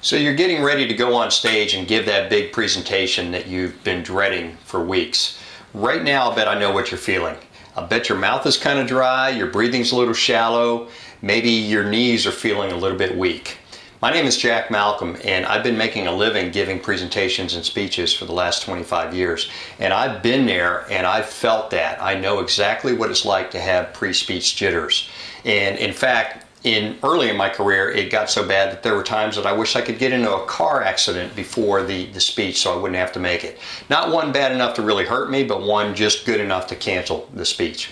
So you're getting ready to go on stage and give that big presentation that you've been dreading for weeks. Right now, I bet I know what you're feeling. I bet your mouth is kind of dry, your breathing's a little shallow, maybe your knees are feeling a little bit weak. My name is Jack Malcolm, and I've been making a living giving presentations and speeches for the last 25 years. And I've been there and I've felt that. I know exactly what it's like to have pre-speech jitters. And in fact, early in my career, it got so bad that there were times that I wish I could get into a car accident before the speech so I wouldn't have to make it. Not one bad enough to really hurt me, but one just good enough to cancel the speech.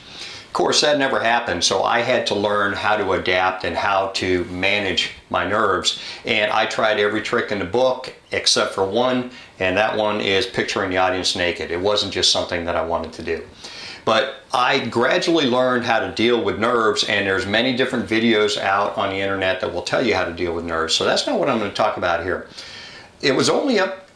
Of course, that never happened, so I had to learn how to adapt and how to manage my nerves. And I tried every trick in the book except for one, and that one is picturing the audience naked. It wasn't just something that I wanted to do. But I gradually learned how to deal with nerves, and there's many different videos out on the internet that will tell you how to deal with nerves. So that's not what I'm going to talk about here. It was only up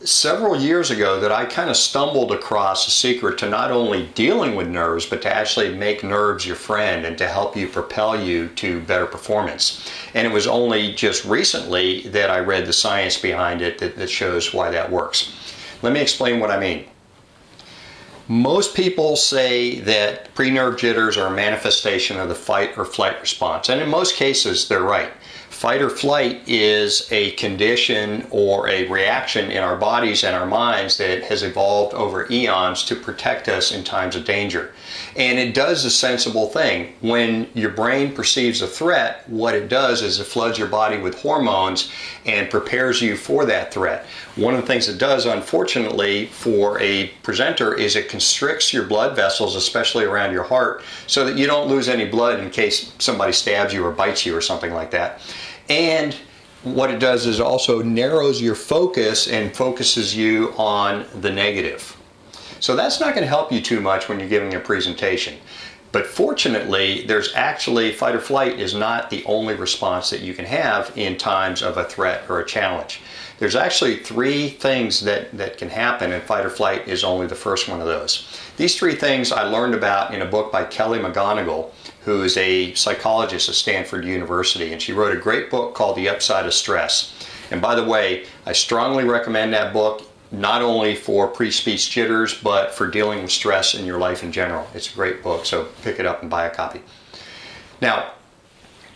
several years ago that I kind of stumbled across a secret to not only dealing with nerves, but to actually make nerves your friend and to help you propel you to better performance. And it was only just recently that I read the science behind it that shows why that works. Let me explain what I mean. Most people say that pre-nerve jitters are a manifestation of the fight or flight response, and in most cases they're right. Fight or flight is a condition or a reaction in our bodies and our minds that has evolved over eons to protect us in times of danger. And it does a sensible thing. When your brain perceives a threat, what it does is it floods your body with hormones and prepares you for that threat. One of the things it does, unfortunately, for a presenter is it constricts your blood vessels, especially around your heart, so that you don't lose any blood in case somebody stabs you or bites you or something like that. And what it does is also narrows your focus and focuses you on the negative. So that's not going to help you too much when you're giving a presentation. But fortunately, there's actually, fight or flight is not the only response that you can have in times of a threat or a challenge. There's actually three things that can happen, and fight or flight is only the first one of those. These three things I learned about in a book by Kelly McGonigal, who is a psychologist at Stanford University, and she wrote a great book called The Upside of Stress. And by the way, I strongly recommend that book, not only for pre-speech jitters, but for dealing with stress in your life in general. It's a great book, so pick it up and buy a copy. Now,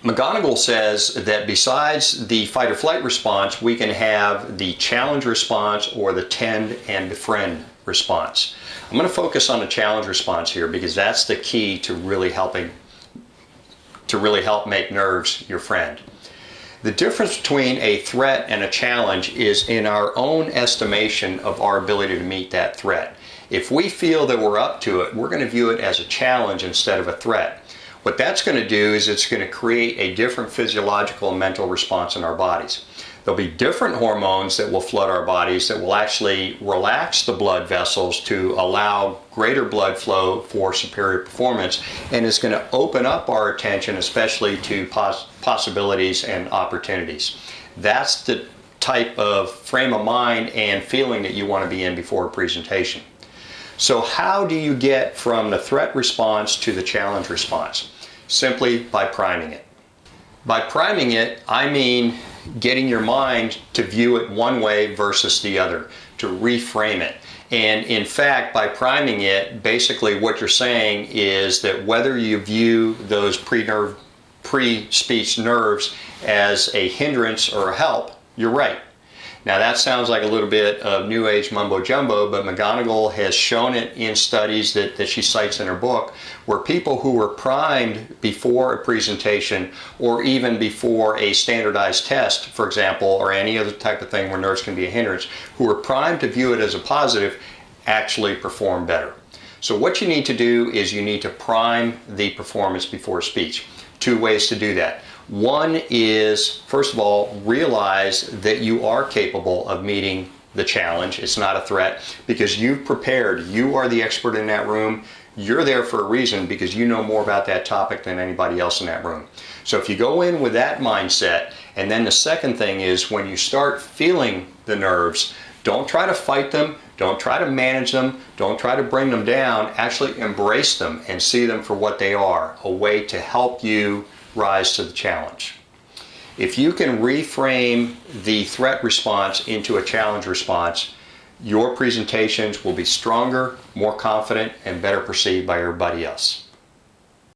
McGonigal says that besides the fight or flight response, we can have the challenge response or the tend and befriend response. I'm going to focus on the challenge response here because that's the key to really help make nerves your friend. The difference between a threat and a challenge is in our own estimation of our ability to meet that threat. If we feel that we're up to it, we're going to view it as a challenge instead of a threat. What that's going to do is it's going to create a different physiological and mental response in our bodies. There'll be different hormones that will flood our bodies that will actually relax the blood vessels to allow greater blood flow for superior performance, and it's going to open up our attention especially to possibilities and opportunities. That's the type of frame of mind and feeling that you want to be in before a presentation. So how do you get from the threat response to the challenge response? Simply by priming it. By priming it, I mean getting your mind to view it one way versus the other, to reframe it. And in fact, by priming it, basically what you're saying is that whether you view those pre-speech nerves as a hindrance or a help, you're right. Now that sounds like a little bit of New Age mumbo jumbo, but McGonigal has shown it in studies that she cites in her book, where people who were primed before a presentation or even before a standardized test, for example, or any other type of thing where nerves can be a hindrance, who were primed to view it as a positive, actually perform better. So what you need to do is you need to prime the performance before speech. Two ways to do that. One is, first of all, realize that you are capable of meeting the challenge. It's not a threat because you've prepared. You are the expert in that room. You're there for a reason because you know more about that topic than anybody else in that room. So if you go in with that mindset, and then the second thing is when you start feeling the nerves, don't try to fight them, don't try to manage them, don't try to bring them down. Actually embrace them and see them for what they are, a way to help you rise to the challenge. If you can reframe the threat response into a challenge response, your presentations will be stronger, more confident, and better perceived by everybody else.